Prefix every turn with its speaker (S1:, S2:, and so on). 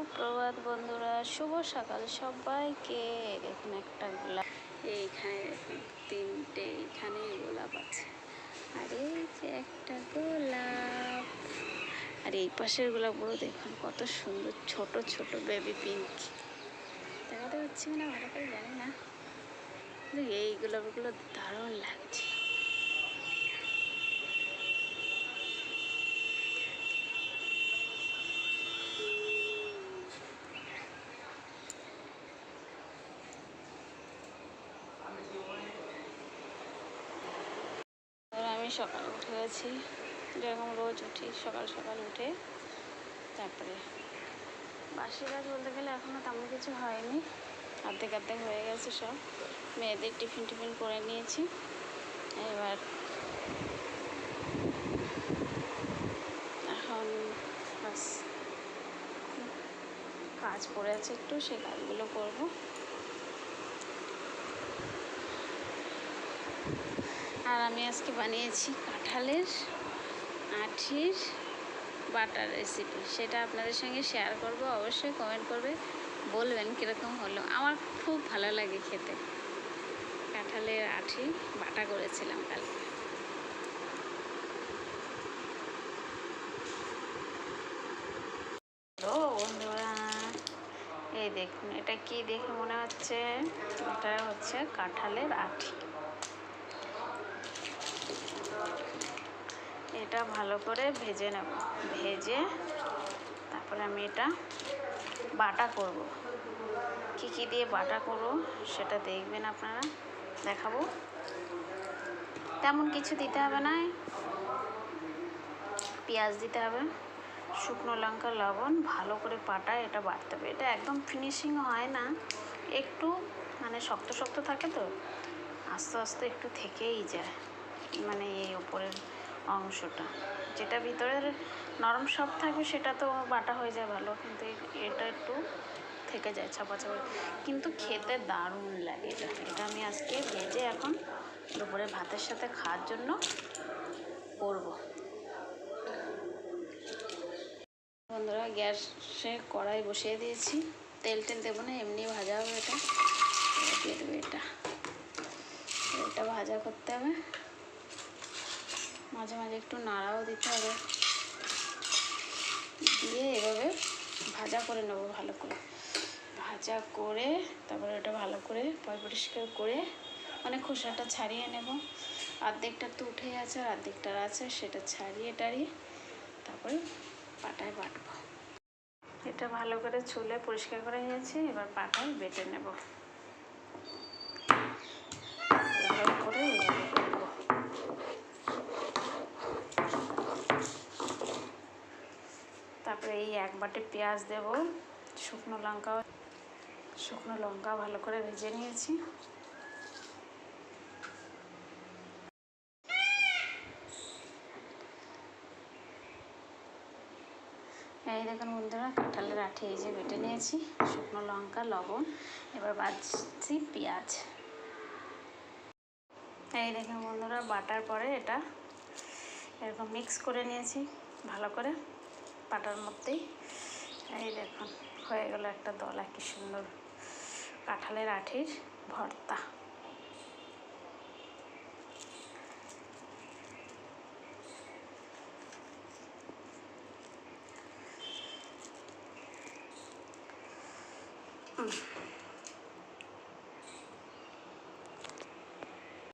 S1: সুপ্রভাত বন্ধুরা, শুভ সকাল সবাইকে। দেখুন একটা গোলাপ, এইখানে দেখুন তিনটে এইখানে গোলাপ আছে, আর এই যে একটা গোলাপ, আর এই পাশের গোলাপগুলো দেখুন কত সুন্দর, ছোট ছোট বেবি পিঙ্ক। দেখাতে পাচ্ছি না ভালো করে, জানি না, এই গোলাপগুলো দারুণ লাগছে। আমি সকালে উঠে গেছি, যেরকম রোজ উঠি সকাল সকাল উঠে, তারপরে বাসি কাজ বলতে গেলে এখনও তেমন কিছু হয়নি, অর্ধেক অর্ধেক হয়ে গেছে সব। মেয়েদের টিফিন টিফিন করে নিয়েছি, এবার এখন বাস কাজ পড়ে আছে একটু, সেই কাজগুলো করব। আর আমি আজকে বানিয়েছি কাঁঠালের আঁঠির বাটার রেসিপি, সেটা আপনাদের সঙ্গে শেয়ার করব। অবশ্যই কমেন্ট করবে, বলবেন কীরকম হলো। আমার খুব ভালো লাগে খেতে। কাঁঠালের আঁঠি বাটা করেছিলাম কালকে। ও বন্ধুরা, এই দেখুন, এটা কি দেখে মনে হচ্ছে? এটা হচ্ছে কাঁঠালের আঁঠি। এটা ভালো করে ভেজে নেব, ভেজে তারপরে আমি এটা বাটা করব। কি কি দিয়ে বাটা করব সেটা দেখবেন আপনারা, দেখাবো। তেমন কিছু দিতে হবে না, পেঁয়াজ দিতে হবে, শুকনো লঙ্কা, লবণ, ভালো করে পাটায় এটা বাটতে হবে। এটা একদম ফিনিশিং হয় না, একটু মানে শক্ত শক্ত থাকে তো, আস্তে আস্তে একটু থেকেই যায়, মানে এই ওপরের অংশটা, যেটা ভিতরের নরম সব থাকবে সেটা তো বাটা হয়ে যায় ভালো, কিন্তু এটা একটু থেকে যায় চাপা চাপা, কিন্তু খেতে দারুণ লাগে এটা। এটা আমি আজকে ভেজে এখন দুপুরে ভাতের সাথে খাওয়ার জন্য করব। বন্ধুরা, গ্যাসে কড়াই বসিয়ে দিয়েছি, তেল দেবো না, এমনি ভাজা হবে। এটা দিয়ে দেবো, এটা ভাজা করতে হবে, মাঝে মাঝে একটু নাড়াও দিতে হবে, দিয়ে এভাবে ভাজা করে নেবো ভালো করে। ভাজা করে তারপরে ওটা ভালো করে পরিষ্কার করে মানে খোসাটা ছাড়িয়ে নেব। অর্ধেকটা তো উঠেই আছে, আর অর্ধেকটার আছে, সেটা ছাড়িয়ে টাড়িয়ে তারপরে পাটায় বাটবো। এটা ভালো করে ছুলে পরিষ্কার করে নিয়েছি, এবার পাটায় বেটে নেব। এভাবে করে এভাবে করবো। তারপরে এই এক বাটি পেঁয়াজ দেব, শুকনো লঙ্কা ভালো করে ভেজে নিয়েছি। এই দেখুন বন্ধুরা, কাঁঠালের আঁঠি এই যে বেটে নিয়েছি, শুকনো লঙ্কা, লবণ, এবার বাজছি পেঁয়াজ। এই দেখুন বন্ধুরা, বাটার পরে এটা এরকম মিক্স করে নিয়েছি ভালো করে পাটার মধ্যেই। এই দেখুন হয়ে গেল একটা দলা, কি সুন্দর কাঁঠালের আঁঠির ভর্তা।